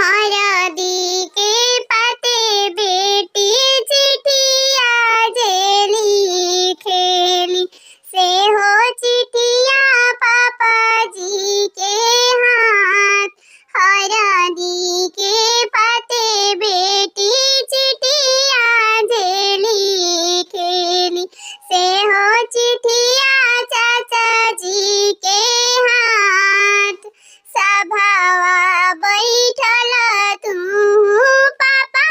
हरदी के पाते बेटी चिठिया जे लिखेली से हो चिठिया पापा जी के हाथ। हरदी के पाते बेटी चिठिया जे लिखेली से हो चिठिया चाचा जी के हाथ। सभावा बैठल तू पापा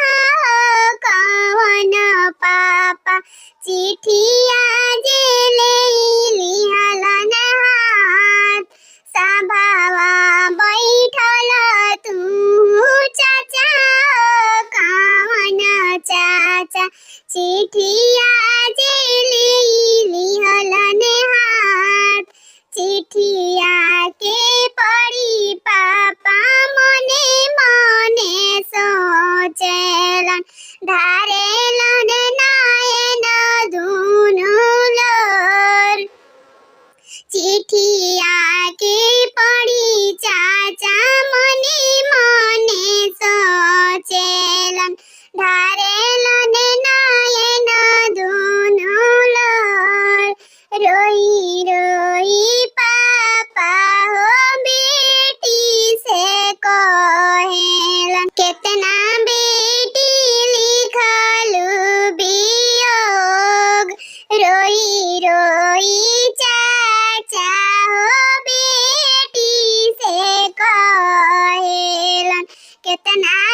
हो कवन पापा चिठिया जे लिहलन हाथ। सभावा बैठल तू चाचा हो कवन चाचा चिठिया जे लिहलन हाथ। चिठिया के पढ़ी पापा मने मने सोचेलन ढारेलन नयन दुनु लोर। चिठिया के पढ़ी चाचा मने मने सोचेलन ढारेलन नयन दुनु लोर। रोई रोई पापा हो बेटी से कहेलन केतना बेटी लिखलु वियोग। रोई रोई चाचा हो बेटी से कहेलन केतना